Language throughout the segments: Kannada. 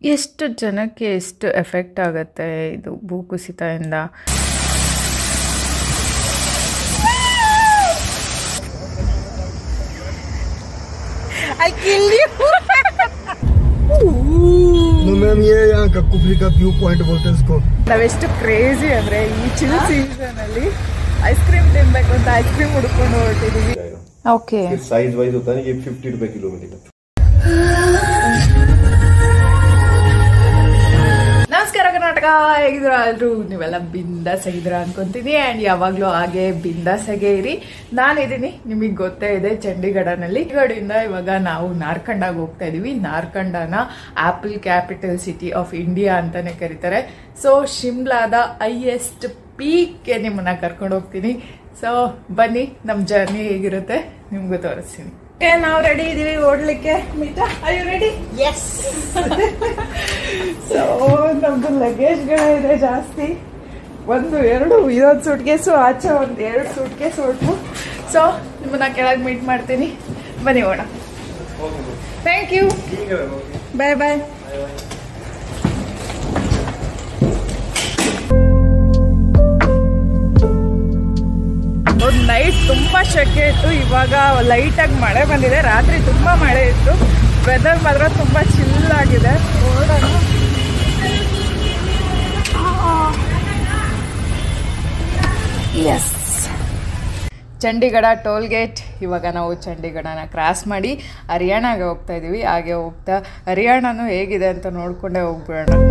ಎಷ್ಟು ಜನಕ್ಕೆ ಎಷ್ಟು ಎಫೆಕ್ಟ್ ಆಗುತ್ತೆ ಇದು ಭೂಕುಸಿತದಿಂದ. ನಾವೆಷ್ಟು ಕ್ರೇಜಿ ಅಂದ್ರೆ ಈ ಚಿಲ್ ಸೀಸನ್ ಅಲ್ಲಿ ಐಸ್ ಕ್ರೀಮ್ ತಿನ್ಬೇಕು ಅಂತ ಐಸ್ ಕ್ರೀಮ್ ಹುಡ್ಕೊಂಡು ಹೊರಟಿದೀವಿ. ಓಕೆ, साइज वाइज होता है ये 50 रुपए किलो मिलेगा. ನಮಸ್ಕಾರ ಕರ್ನಾಟಕ, ಹೇಗಿದ್ರ ಎಲ್ರು? ನೀವೆಲ್ಲ ಬಿಂದಾಸ್ ಆಗಿದ್ರ ಅನ್ಕೊಂತೀನಿ. ಆ್ಯಂಡ್ ಯಾವಾಗಲೂ ಹಾಗೆ ಬಿಂದಾಸಾಗೆ ಇರಿ. ನಾನಿದ್ದೀನಿ, ನಿಮಗೆ ಗೊತ್ತೇ ಇದೆ, ಚಂಡೀಗಢನಲ್ಲಿ. ಚಂಡೀಗಢದಿಂದ ಇವಾಗ ನಾವು ನಾರ್ಕಂಡಾಗ ಹೋಗ್ತಾ ಇದೀವಿ. ನಾರ್ಕಂಡನ apple capital city of India ಅಂತಾನೆ ಕರೀತಾರೆ. ಸೊ ಶಿಮ್ಲಾದ ಹೈಯೆಸ್ಟ್ ಪೀಕ್ಗೆ ನಿಮ್ಮನ್ನ ಕರ್ಕೊಂಡು ಹೋಗ್ತೀನಿ. ಸೊ ಬನ್ನಿ, ನಮ್ಮ ಜರ್ನಿ ಹೇಗಿರುತ್ತೆ ನಿಮ್ಗೂ ತೋರಿಸ್ತೀನಿ. ನಾವು ರೆಡಿ ಇದೀವಿ ಓಡ್ಲಿಕ್ಕೆ. Meeta, are you ready? Yes. So ನಮ್ದು ಲಗೇಜ್ಗಳಿದೆ ಜಾಸ್ತಿ, 1-2 ಇದೊಂದು ಸೂಟ್ ಕೇಸು, ಆಚೆ 1-2 ಸೂಟ್ ಕೇಸ್ ಹೊರಟು. ಸೊ ನಿಮ್ಮನ್ನ ಕೆಳಗೆ ಮೀಟ್ ಮಾಡ್ತೀನಿ, ಬನ್ನಿ ಓಣ. Thank you, bye bye. Night ತುಂಬ ಶೆಕೆ ಇತ್ತು, ಇವಾಗ ಲೈಟಾಗಿ ಮಳೆ ಬಂದಿದೆ. ರಾತ್ರಿ ತುಂಬ ಮಳೆ ಇತ್ತು. ವೆದರ್ ಮಾತ್ರ ತುಂಬ ಚಿಲ್ ಆಗಿದೆ. ನೋಡೋಣ. Yes, Chandigarh toll gate. ಇವಾಗ ನಾವು ಚಂಡೀಗಢನ ಕ್ರಾಸ್ ಮಾಡಿ ಹರಿಯಾಣಗೆ ಹೋಗ್ತಾ ಇದ್ದೀವಿ. ಹಾಗೆ ಹೋಗ್ತಾ ಹರಿಯಾಣನೂ ಹೇಗಿದೆ ಅಂತ ನೋಡ್ಕೊಂಡೇ ಹೋಗ್ಬಿಡೋಣ.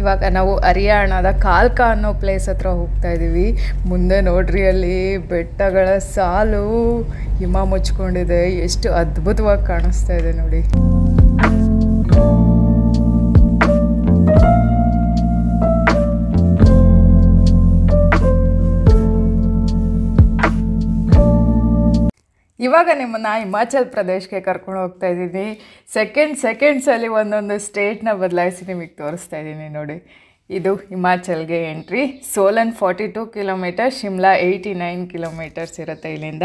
ಇವಾಗ ನಾವು ಹರಿಯಾಣದ ಕಾಲ್ಕಾ ಅನ್ನೋ ಪ್ಲೇಸ್ ಹತ್ರ ಹೋಗ್ತಾ ಇದ್ದೀವಿ. ಮುಂದೆ ನೋಡ್ರಿ, ಅಲ್ಲಿ ಬೆಟ್ಟಗಳ ಸಾಲು, ಹಿಮ ಮುಚ್ಕೊಂಡಿದೆ. ಎಷ್ಟು ಅದ್ಭುತವಾಗಿ ಕಾಣಿಸ್ತಾ ಇದೆ ನೋಡಿ. ಇವಾಗ ನಿಮ್ಮನ್ನು ಹಿಮಾಚಲ್ ಪ್ರದೇಶಕ್ಕೆ ಕರ್ಕೊಂಡು ಹೋಗ್ತಾ ಇದ್ದೀನಿ. ಸೆಕೆಂಡ್ಸಲ್ಲಿ ಒಂದೊಂದು ಸ್ಟೇಟ್ನ ಬದಲಾಯಿಸಿ ನಿಮಗೆ ತೋರಿಸ್ತಾ ಇದ್ದೀನಿ ನೋಡಿ. ಇದು ಹಿಮಾಚಲ್ಗೆ entry. Solan 42 kilometre, Shimla 89 kilometres ಇರುತ್ತೆ ಇಲ್ಲಿಂದ.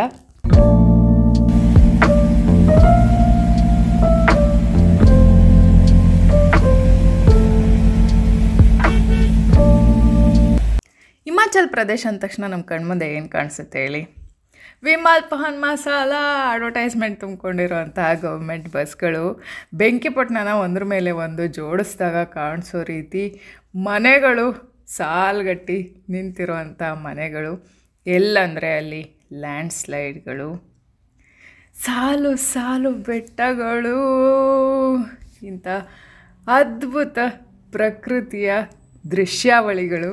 ಹಿಮಾಚಲ್ ಪ್ರದೇಶ ಅಂದ ತಕ್ಷಣ ನಮ್ಮ ಕಣ್ಮುಂದೆ ಏನು ಕಾಣಿಸುತ್ತೆ ಹೇಳಿ? ವಿಮಲ್ ಪಹನ್ ಮಸಾಲ ಅಡ್ವರ್ಟೈಸ್ಮೆಂಟ್ ತುಂಬಿಕೊಂಡಿರೋಂತಹ ಗೌರ್ಮೆಂಟ್ ಬಸ್ಗಳು ಬೆಂಕಿಪಟ್ಟಣನ ಒಂದ್ರ ಮೇಲೆ ಒಂದು ಜೋಡಿಸಿದಾಗ ಕಾಣಿಸೋ ರೀತಿ ಮನೆಗಳು, ಸಾಲ್ಗಟ್ಟಿ ನಿಂತಿರೋಂಥ ಮನೆಗಳು. ಎಲ್ಲಂದರೆ ಅಲ್ಲಿ ಲ್ಯಾಂಡ್ ಸ್ಲೈಡ್ಗಳು, ಸಾಲು ಸಾಲು ಬೆಟ್ಟಗಳು, ಇಂಥ ಅದ್ಭುತ ಪ್ರಕೃತಿಯ ದೃಶ್ಯಾವಳಿಗಳು.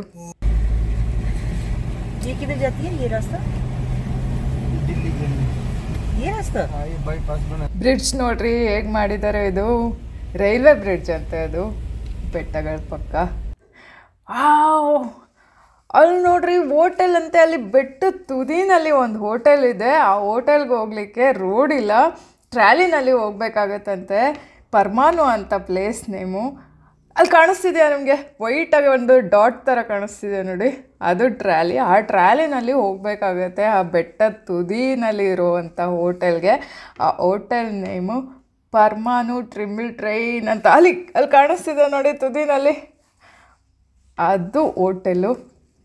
ಬ್ರಿಡ್ಜ್ ನೋಡ್ರಿ ಹೇಗೆ ಮಾಡಿದ್ದಾರೆ. ಇದು ರೈಲ್ವೆ ಬ್ರಿಡ್ಜ್ ಅಂತ, ಅದು ಬೆಟ್ಟಗಳ ಪಕ್ಕ. ಅಲ್ಲಿ ನೋಡ್ರಿ ಹೋಟೆಲ್ ಅಂತೆ. ಅಲ್ಲಿ ಬೆಟ್ಟದ ತುದಿನಲ್ಲಿ ಒಂದು ಹೋಟೆಲ್ ಇದೆ. ಆ ಹೋಟೆಲ್ಗೆ ಹೋಗ್ಲಿಕ್ಕೆ ರೋಡ್ ಇಲ್ಲ, ಟ್ರ್ಯಾಲಿನಲ್ಲಿ ಹೋಗ್ಬೇಕಾಗತ್ತಂತೆ. ಪರ್ಮಾನು ಅಂತ ಪ್ಲೇಸ್ ನೇಮು. ಅಲ್ಲಿ ಕಾಣಿಸ್ತಿದೆಯಾ ನಿಮಗೆ? ವೈಟಾಗಿ ಒಂದು ಡಾಟ್ ಥರ ಕಾಣಿಸ್ತಿದೆ ನೋಡಿ, ಅದು ಟ್ರ್ಯಾಲಿ. ಆ ಟ್ರ್ಯಾಲಿನಲ್ಲಿ ಹೋಗಬೇಕಾಗತ್ತೆ ಆ ಬೆಟ್ಟದ ತುದಿನಲ್ಲಿ ಇರುವಂಥ ಹೋಟೆಲ್ಗೆ. ಆ ಹೋಟೆಲ್ ನೇಮು ಪರ್ಮಾನು ಟ್ರಿಮಿಲ್ ಟ್ರೈನ್ ಅಂತ. ಅಲ್ಲಿ ಕಾಣಿಸ್ತಿದೆ ನೋಡಿ ತುದಿನಲ್ಲಿ, ಅದು ಹೋಟೆಲು.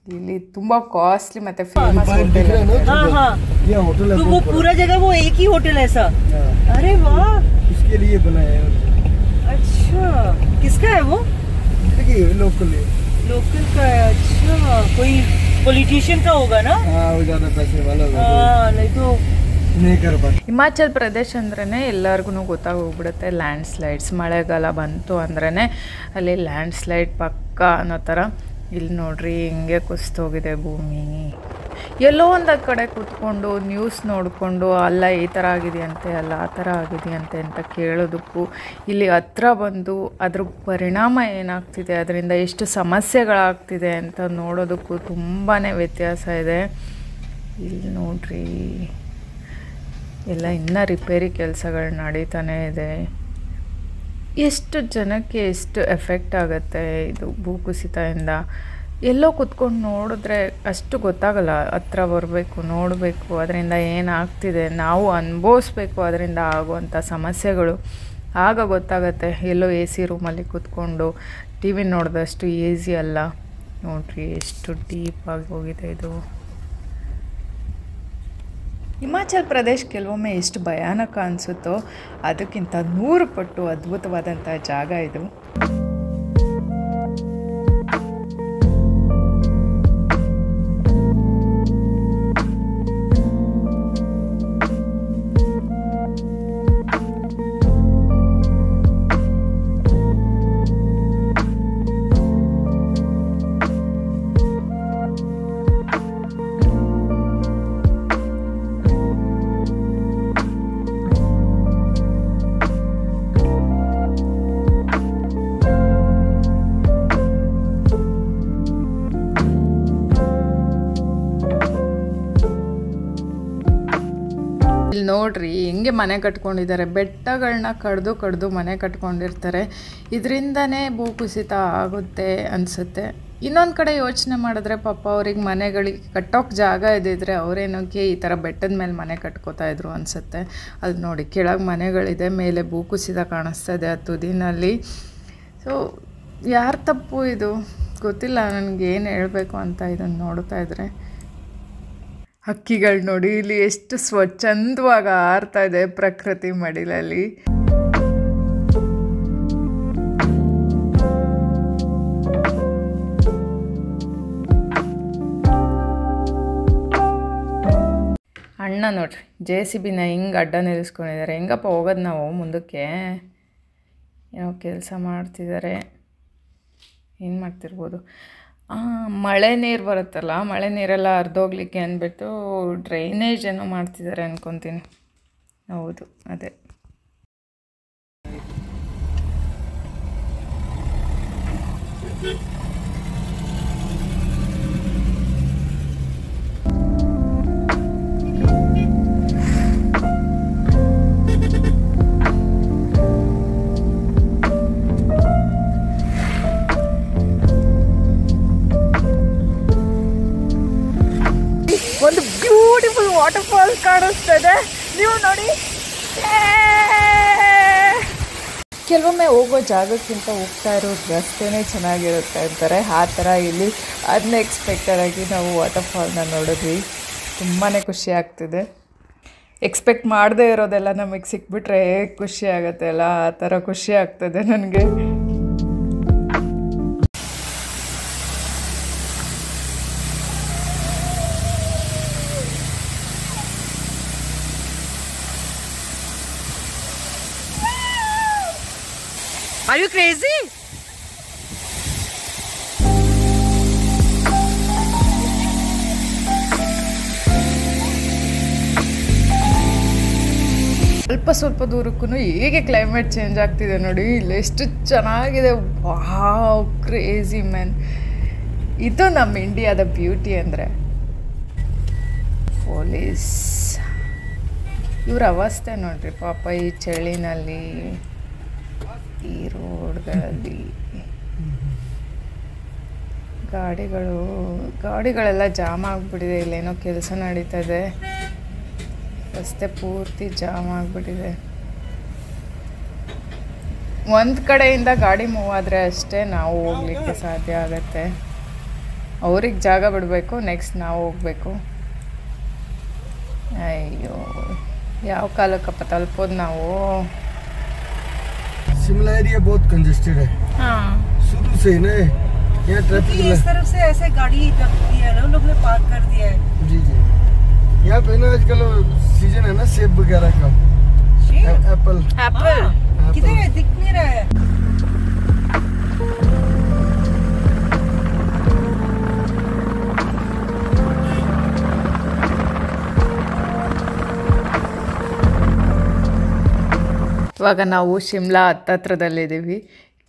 ಇಲ್ಲಿ ತುಂಬ ಕಾಸ್ಟ್ಲಿ ಮತ್ತು ಫೇಮಸ್ ಹೋಟೆಲ್. पूरा जगह वो एक ही होटल है सर? अरे वाह, इसके लिए बनाया है. अच्छा, किसका है वो? लोकल का है. अच्छा, कोई पॉलिटिशियन का होगा ना? हाँ, वो ज़्यादा पैसे वाला होगा. नहीं तो ಹಿಮಾಚಲ್ ಪ್ರದೇಶ ಅಂದ್ರೇ ಎಲ್ಲರಿಗೂ ಗೊತ್ತಾಗೋಗ್ಬಿಡುತ್ತೆ ಲ್ಯಾಂಡ್ ಸ್ಲೈಡ್ಸ್. ಮಳೆಗಾಲ ಬಂತು ಅಂದ್ರೇ ಅಲ್ಲಿ ಲ್ಯಾಂಡ್ ಸ್ಲೈಡ್ ಪಕ್ಕ ಅನ್ನೋ ಥರ. ಇಲ್ಲಿ ನೋಡ್ರಿ ಹಿಂಗೆ ಕುಸಿತೋಗಿದೆ ಭೂಮಿ. ಎಲ್ಲೋ ಒಂದು ಕಡೆ ಕೂತ್ಕೊಂಡು ನ್ಯೂಸ್ ನೋಡಿಕೊಂಡು ಅಲ್ಲ ಈ ಥರ ಆಗಿದೆಯಂತೆ, ಅಲ್ಲ ಆ ಥರ ಆಗಿದೆಯಂತೆ ಅಂತ ಕೇಳೋದಕ್ಕೂ, ಇಲ್ಲಿ ಹತ್ರ ಬಂದು ಅದ್ರ ಪರಿಣಾಮ ಏನಾಗ್ತಿದೆ, ಅದರಿಂದ ಎಷ್ಟು ಸಮಸ್ಯೆಗಳಾಗ್ತಿದೆ ಅಂತ ನೋಡೋದಕ್ಕೂ ತುಂಬಾ ವ್ಯತ್ಯಾಸ ಇದೆ. ಇಲ್ಲಿ ನೋಡ್ರಿ ಎಲ್ಲ ಇನ್ನೂ ರಿಪೇರಿ ಕೆಲಸಗಳು ನಡೀತಾನೆ ಇದೆ. ಎಷ್ಟು ಜನಕ್ಕೆ ಎಷ್ಟು ಎಫೆಕ್ಟ್ ಆಗುತ್ತೆ ಇದು ಭೂಕುಸಿತದಿಂದ. ಎಲ್ಲೋ ಕೂತ್ಕೊಂಡು ನೋಡಿದ್ರೆ ಅಷ್ಟು ಗೊತ್ತಾಗಲ್ಲ, ಹತ್ರ ಬರಬೇಕು, ನೋಡಬೇಕು, ಅದರಿಂದ ಏನಾಗ್ತಿದೆ, ನಾವು ಅನುಭವಿಸ್ಬೇಕು ಅದರಿಂದ ಆಗುವಂಥ ಸಮಸ್ಯೆಗಳು, ಆಗ ಗೊತ್ತಾಗತ್ತೆ. ಎಲ್ಲೋ ಎ ಸಿ ರೂಮಲ್ಲಿ ಕೂತ್ಕೊಂಡು ಟಿ ವಿ ನೋಡಿದಷ್ಟು ಈಸಿ ಅಲ್ಲ. ನೋಡ್ರಿ ಎಷ್ಟು ಡೀಪಾಗಿ ಹೋಗಿದೆ ಇದು. ಹಿಮಾಚಲ್ ಪ್ರದೇಶ್ ಕೆಲವೊಮ್ಮೆ ಎಷ್ಟು ಭಯಾನಕ ಅನಿಸುತ್ತೋ ಅದಕ್ಕಿಂತ 100 ಪಟ್ಟು ಅದ್ಭುತವಾದಂಥ ಜಾಗ ಇದು. ಇಲ್ಲಿ ನೋಡ್ರಿ ಹೆಂಗೆ ಮನೆ ಕಟ್ಕೊಂಡಿದ್ದಾರೆ, ಬೆಟ್ಟಗಳನ್ನ ಕಡ್ದು ಮನೆ ಕಟ್ಕೊಂಡಿರ್ತಾರೆ. ಇದರಿಂದನೇ ಭೂಕುಸಿತ ಆಗುತ್ತೆ ಅನಿಸುತ್ತೆ. ಇನ್ನೊಂದು ಕಡೆ ಯೋಚನೆ ಮಾಡಿದ್ರೆ ಪಾಪ ಅವ್ರಿಗೆ ಮನೆಗಳಿಗೆ ಕಟ್ಟೋಕ್ಕೆ ಜಾಗ ಇದ್ದಿದ್ರೆ ಅವರೇನೋಕ್ಕೆ ಈ ಥರ ಬೆಟ್ಟದ ಮೇಲೆ ಮನೆ ಕಟ್ಕೋತಾ ಇದ್ರು ಅನಿಸುತ್ತೆ. ಅದು ನೋಡಿ ಕೆಳಗೆ ಮನೆಗಳಿದೆ, ಮೇಲೆ ಭೂಕುಸಿತ ಕಾಣಿಸ್ತಾ ಇದೆ ಆ ತುದಿನಲ್ಲಿ. ಸೊ ಯಾರ ತಪ್ಪು ಇದು ಗೊತ್ತಿಲ್ಲ ನನಗೆ, ಏನು ಹೇಳಬೇಕು ಅಂತ ಇದನ್ನು ನೋಡ್ತಾ ಇದ್ರೆ. ಹಕ್ಕಿಗಳು ನೋಡಿ ಇಲ್ಲಿ ಎಷ್ಟು ಸ್ವಚ್ಛಂದವಾಗಿ ಹಾರ್ತಾ ಇದೆ ಪ್ರಕೃತಿ ಮಡಿಲಲ್ಲಿ. ಅಣ್ಣ ನೋಡ್ರಿ JCBನ ಹಿಂಗೆ ಅಡ್ಡ ನಿಲ್ಲಿಸ್ಕೊಂಡಿದ್ದಾರೆ. ಹೆಂಗಪ್ಪ ಹೋಗೋದು ನಾವು ಮುಂದಕ್ಕೆ? ಏನೋ ಕೆಲಸ ಮಾಡ್ತಿದ್ದಾರೆ, ಏನು ಮಾಡ್ತಿರ್ಬೋದು. ಮಳೆ ನೀರು ಬರುತ್ತಲ್ಲ, ಮಳೆ ನೀರೆಲ್ಲ ಹರಿದೋಗ್ಲಿಕ್ಕೆ ಅಂದ್ಬಿಟ್ಟು ಡ್ರೈನೇಜ್ ಏನೋ ಮಾಡ್ತಿದ್ದಾರೆ ಅಂದ್ಕೊತೀನಿ. ಹೌದು ಅದೇ. ಒಂದು ಬ್ಯೂಟಿಫುಲ್ ವಾಟರ್ ಫಾಲ್ ಕಾಣಿಸ್ತಾ ಇದೆ, ನೀವು ನೋಡಿ. ಕೆಲವೊಮ್ಮೆ ಹೋಗೋ ಜಾಗಕ್ಕಿಂತ ಹೋಗ್ತಾ ಇರೋ ರಸ್ತೆನೇ ಚೆನ್ನಾಗಿರುತ್ತೆ ಅಂತಾರೆ. ಆ ಥರ ಇಲ್ಲಿ ಅನ್ಎಕ್ಸ್ಪೆಕ್ಟೆಡ್ ಆಗಿ ನಾವು ವಾಟರ್ ಫಾಲ್ನ ನೋಡಿದ್ವಿ. ತುಂಬಾ ಖುಷಿ ಆಗ್ತಿದೆ. ಎಕ್ಸ್ಪೆಕ್ಟ್ ಮಾಡದೇ ಇರೋದೆಲ್ಲ ನಮಗೆ ಸಿಕ್ಬಿಟ್ರೆ ಖುಷಿ ಆಗುತ್ತೆ ಅಲ್ಲ, ಆ ಥರ ಖುಷಿ ಆಗ್ತದೆ ನನಗೆ. Are you crazy? ಸ್ವಲ್ಪ ದೂರಕ್ಕೂ ಹೇಗೆ ಕ್ಲೈಮೇಟ್ ಚೇಂಜ್ ಆಗ್ತಿದೆ ನೋಡಿ. ಇಲ್ಲಿ ಎಷ್ಟು ಚೆನ್ನಾಗಿದೆ, ವಾವ್ ಕ್ರೇಜಿ ಮ್ಯಾನ್. ಇದು ನಮ್ಮ ಇಂಡಿಯಾದ ಬ್ಯೂಟಿ ಅಂದರೆ. ಪೊಲೀಸ್ ಇವ್ರ ಅವಸ್ಥೆ ನೋಡ್ರಿ ಪಾಪ, ಈ ಚಳಿನಲ್ಲಿ ಈ ರೋಡ್ಗಳಲ್ಲಿ ಗಾಡಿಗಳೆಲ್ಲ ಜಾಮ್ ಆಗಿಬಿಟ್ಟಿದೆ. ಇಲ್ಲೇನೋ ಕೆಲಸ ನಡೀತದೆ, ರಸ್ತೆ ಪೂರ್ತಿ ಜಾಮ್ ಆಗಿಬಿಟ್ಟಿದೆ. ಒಂದು ಕಡೆಯಿಂದ ಗಾಡಿ ಮೂವ್ ಆದರೆ ಅಷ್ಟೇ ನಾವು ಹೋಗ್ಲಿಕ್ಕೆ ಸಾಧ್ಯ ಆಗುತ್ತೆ. ಅವ್ರಿಗೆ ಜಾಗ ಬಿಡಬೇಕು, ನೆಕ್ಸ್ಟ್ ನಾವು ಹೋಗಬೇಕು. ಅಯ್ಯೋ ಯಾವ ಕಾಲಕ್ಕಪ್ಪ ತಲುಪೋದು ನಾವು? शिमला एरिया बहुत कंजेस्टेड है। हाँ शुरू से ही ना यहाँ ट्रैफिक इस तरफ से ऐसे गाड़ी रख दी है ना, लोग ने पार्क कर दिया है। जी जी, यहाँ पे ना आजकल सीजन है ना सेब वगैरह का, एप्पल। किधर है? दिख नहीं रहा है। ಇವಾಗ ನಾವು ಶಿಮ್ಲಾ ಹತ್ತತ್ರದಲ್ಲಿದ್ದೀವಿ.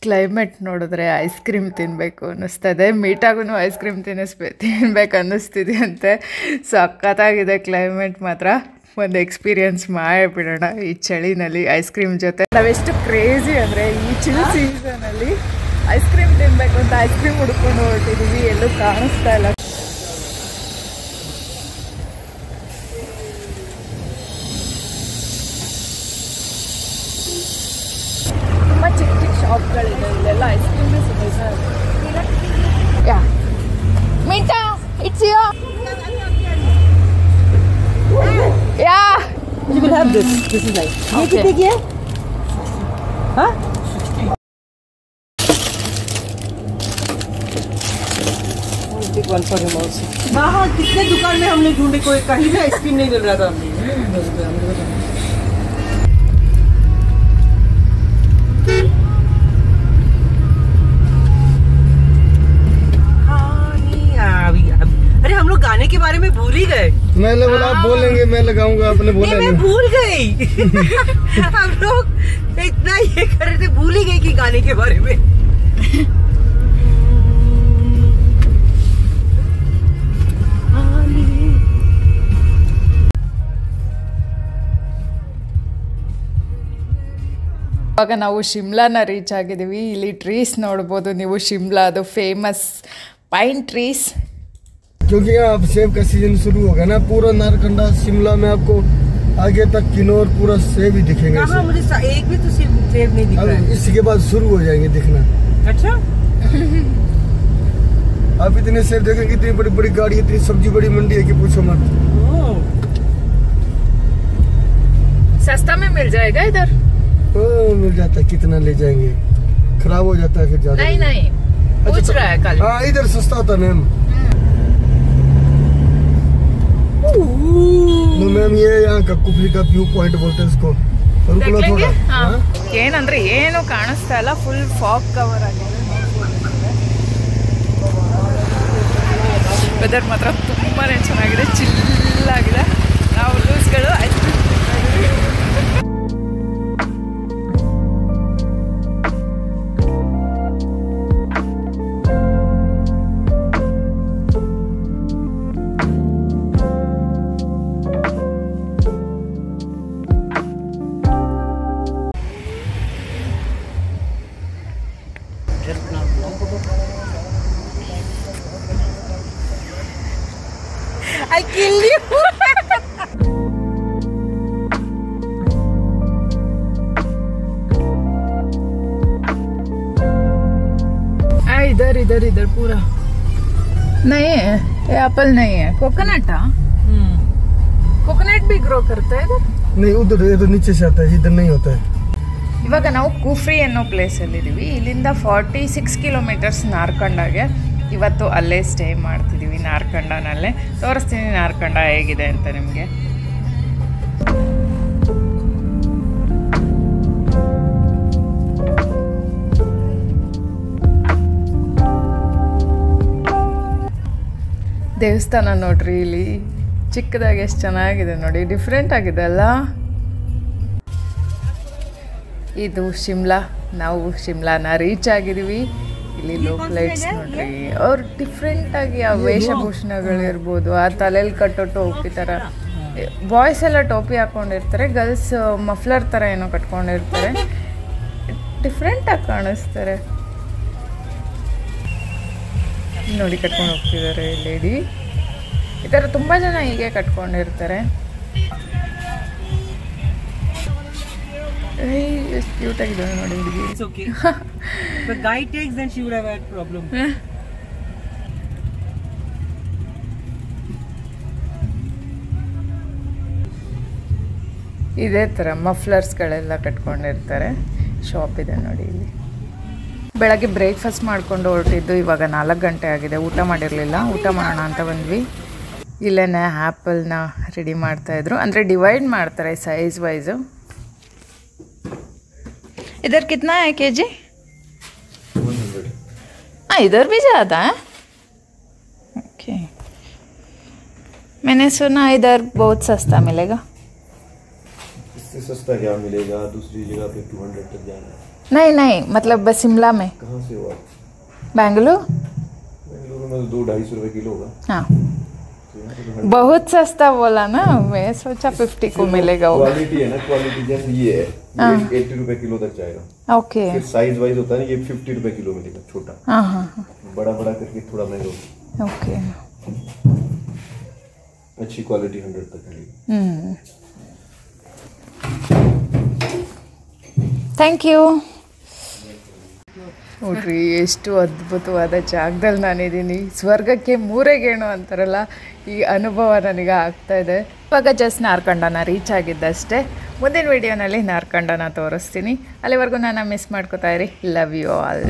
ಕ್ಲೈಮೇಟ್ ನೋಡಿದ್ರೆ ಐಸ್ ಕ್ರೀಮ್ ತಿನ್ನಬೇಕು ಅನ್ನಿಸ್ತದೆ. ಮೀಟಾಗೂ ಐಸ್ ಕ್ರೀಮ್ ತಿನ್ಬೇಕು ಅನ್ನಿಸ್ತಿದೆ ಅಂತೆ. ಸಖತ್ತಾಗಿದೆ ಕ್ಲೈಮೇಟ್ ಮಾತ್ರ. ಒಂದು ಎಕ್ಸ್ಪೀರಿಯನ್ಸ್ ಮಾಡಿಬಿಡೋಣ ಈ ಚಳಿನಲ್ಲಿ ಐಸ್ ಕ್ರೀಮ್ ಜೊತೆ. ನಾವೆಷ್ಟು ಕ್ರೇಜಿ ಅಂದರೆ ಈ ಚಿಲ್ ಸೀಸನಲ್ಲಿ ಐಸ್ ಕ್ರೀಮ್ ತಿನ್ಬೇಕು ಅಂತ ಐಸ್ ಕ್ರೀಮ್ ಹುಡ್ಕೊಂಡು ಹೊರಟಿದ್ದೀವಿ, ಎಲ್ಲೂ ಕಾಣಿಸ್ತಾ ಇಲ್ಲ. ತುಂಬ ಚಿಕ್ಕ ಚಿಕ್ಕ ಶಾಪ್ಗಳಿದೆ, ಇಲ್ಲೆಲ್ಲ ಐಸ್ ಕ್ರೀಮ್ನೇ ಸಿಗುತ್ತೆ. ಯಾ ಮಿಂಟಾ it's you yeah You will have this. This is nice. ये कितने की है? हाँ? Take one for him also. हाँ कितने दुकान में हमने ढूंढे, कोई कहीं भी आइसक्रीम नहीं मिल रहा था हमें. अरे हम लोग गाने के बारे में भूल ही गए. मैंने बोला आप बोलेंगे मैं लगाऊंगा, आपने बोला नहीं. मैं भूल गई. हम लोग इतना ये कर रहे थे, भूल ही गए कि गाने के बारे में. ಇವಾಗ ನಾವು ಶಿಮ್ಲಾನ ರೀಚ್ ಆಗಿದ್ದೀವಿ. ಇಲ್ಲಿ ಟ್ರೀಸ್ ನೋಡ್ಬೋದು ನೀವು, ಶಿಮ್ಲಾ ಅದು ಫೇಮಸ್ पाइन ट्रीज. क्योंकि अब सेब का सीजन शुरू होगा ना, पूरा नारकंडा शिमला में आपको आगे तक किन्नौर पूरा सेब ही दिखेंगे. कहाँ मुझे एक भी तो सेब नहीं दिख रहा है. इसके बाद शुरू हो जाएंगे दिखना. अच्छा. आप इतने सेब देखेंगे, इतनी बड़ी बड़ी गाड़ी, इतनी सब्जी बड़ी मंडी है कि पूछो मत. सस्ता में मिल जाएगा इधर. मिल जाता है, कितना ले जाएंगे, खराब हो जाता है फिर ज्यादा. नहीं पूछ रहा है कल. हाँ इधर सस्ता होता है मैम. मैम ये यहाँ का कुफरी का व्यू पॉइंट बोलते हैं इसको. ಏನಂದ್ರೆ ಏನು ಕಾಣಿಸ್ತಾ ಇಲ್ಲ, ಫುಲ್ ಫಾಗ್ ಕವರ್ ಆಗಿದೆ. ವೆದರ್ ಮಾತ್ರ ತುಂಬಾನೇ ಚೆನ್ನಾಗಿದೆ, ಚಿಲ್ ಆಗಿದೆ. ನಾವು ಲೂಸ್ಗಳು ice cream I killed you. इधर पूरा नहीं है, एप्पल नहीं है, कोकोनट. कोकोनट भी ग्रो करता है इधर. नहीं उधर, ये तो नीचे से आता है, इधर नहीं होता है. ಇವಾಗ ನಾವು ಕುಫ್ರಿ ಅನ್ನೋ ಪ್ಲೇಸಲ್ಲಿದ್ದೀವಿ. ಇಲ್ಲಿಂದ 46 ಕಿಲೋಮೀಟರ್ಸ್ ನಾರ್ಕಂಡಾಗೆ. ಇವತ್ತು ಅಲ್ಲೇ ಸ್ಟೇ ಮಾಡ್ತಿದ್ದೀವಿ, ನಾರ್ಕಂಡನಲ್ಲೇ. ತೋರಿಸ್ತೀನಿ ನಾರ್ಕಂಡ ಹೇಗಿದೆ ಅಂತ ನಿಮಗೆ. ದೇವಸ್ಥಾನ ನೋಡ್ರಿ, ಇಲ್ಲಿ ಚಿಕ್ಕದಾಗಿ ಎಷ್ಟು ಚೆನ್ನಾಗಿದೆ ನೋಡಿ, ಡಿಫ್ರೆಂಟ್ ಆಗಿದೆ ಅಲ್ಲ. ಇದು ಶಿಮ್ಲಾ. ನಾವು ಶಿಮ್ಲಾನ ರೀಚ್ ಆಗಿದ್ದೀವಿ. ಇಲ್ಲಿ ಲೋಕಲೈಟ್ಸ್ ನೋಡ್ರಿ, ಅವ್ರು ಡಿಫ್ರೆಂಟಾಗಿ ಆ ವೇಷಭೂಷಣಗಳಿರ್ಬೋದು, ಆ ತಲೆಯಲ್ಲಿ ಕಟ್ಟೋ ಟೋಪಿ ಥರ. ಬಾಯ್ಸ್ ಎಲ್ಲ ಟೋಪಿ ಹಾಕ್ಕೊಂಡಿರ್ತಾರೆ, ಗರ್ಲ್ಸ್ ಮಫ್ಲರ್ ಥರ ಏನೋ ಕಟ್ಕೊಂಡಿರ್ತಾರೆ, ಡಿಫ್ರೆಂಟಾಗಿ ಕಾಣಿಸ್ತಾರೆ ನೋಡಿ. ಕಟ್ಕೊಂಡು ಹೋಗ್ತಿದ್ದಾರೆ ಲೇಡಿ. ಈ ಥರ ತುಂಬ ಜನ ಹೀಗೆ ಕಟ್ಕೊಂಡಿರ್ತಾರೆ. ಎಷ್ಟು ಕ್ಯೂಟ್ ಆಗಿದ್ದಾವೆ ನೋಡಿ ಹುಡುಗಿ. It's okay. If a guy takes, then she would have had problem. ಇದೇ ಥರ ಮಫ್ಲರ್ಸ್ಗಳೆಲ್ಲ ಕಟ್ಕೊಂಡಿರ್ತಾರೆ. ಶಾಪ್ ಇದೆ ನೋಡಿ ಇಲ್ಲಿ. ಬೆಳಗ್ಗೆ ಬ್ರೇಕ್ಫಾಸ್ಟ್ ಮಾಡ್ಕೊಂಡು ಹೊರಟಿದ್ದು, ಇವಾಗ 4 ಗಂಟೆ ಆಗಿದೆ. ಊಟ ಮಾಡಿರಲಿಲ್ಲ, ಊಟ ಮಾಡೋಣ ಅಂತ ಬಂದ್ವಿ. ಇಲ್ಲೇ ಆ್ಯಪಲ್ನ ರೆಡಿ ಮಾಡ್ತಾಯಿದ್ರು, ಅಂದರೆ ಡಿವೈಡ್ ಮಾಡ್ತಾರೆ ಸೈಜ್ ವೈಸು. इधर कितना है केजी? 100. हाँ इधर भी ज़्यादा है. ओके, मैंने सुना इधर बहुत सस्ता मिलेगा. इससे सस्ता क्या मिलेगा, दूसरी जगह पे 200 तक जाना है. नहीं मतलब बस शिमला में. कहाँ से हुआ? बेंगलुरु में तो 200-250 रुपये किलो होगा. हाँ तो बहुत सस्ता बोला ना, मैं सोचा 50 को मिलेगा वो। क्वालिटी है ना, क्वालिटी जैसे ये है, ये 80 रुपए किलो तक जाएगा। ओके। फिर साइज वाइज होता है ना, ये 50 रुपए किलो मिलेगा छोटा। हाँ हाँ हाँ, बड़ा बड़ा करके थोड़ा महंगा होता ओके। है। अच्छी क्वालिटी 100 तक मिलेगी। Thank you. ನೋಡ್ರಿ ಎಷ್ಟು ಅದ್ಭುತವಾದ ಜಾಗದಲ್ಲಿ ನಾನಿದ್ದೀನಿ. ಸ್ವರ್ಗಕ್ಕೆ ಮೂರೇ ಗೇಣು ಅಂತಾರಲ್ಲ, ಈ ಅನುಭವ ನನಗೆ ಆಗ್ತಾಯಿದೆ. ಇವಾಗ ಜಸ್ಟ್ ನಾರ್ಕಂಡನ ರೀಚ್ ಆಗಿದ್ದಷ್ಟೇ. ಮುಂದಿನ ವಿಡಿಯೋನಲ್ಲಿ ನಾರ್ಕಂಡನ ತೋರಿಸ್ತೀನಿ. ಅಲ್ಲಿವರೆಗೂ ನಾನು ಮಿಸ್ ಮಾಡ್ಕೋತಾ ಇರಿ. Love you all.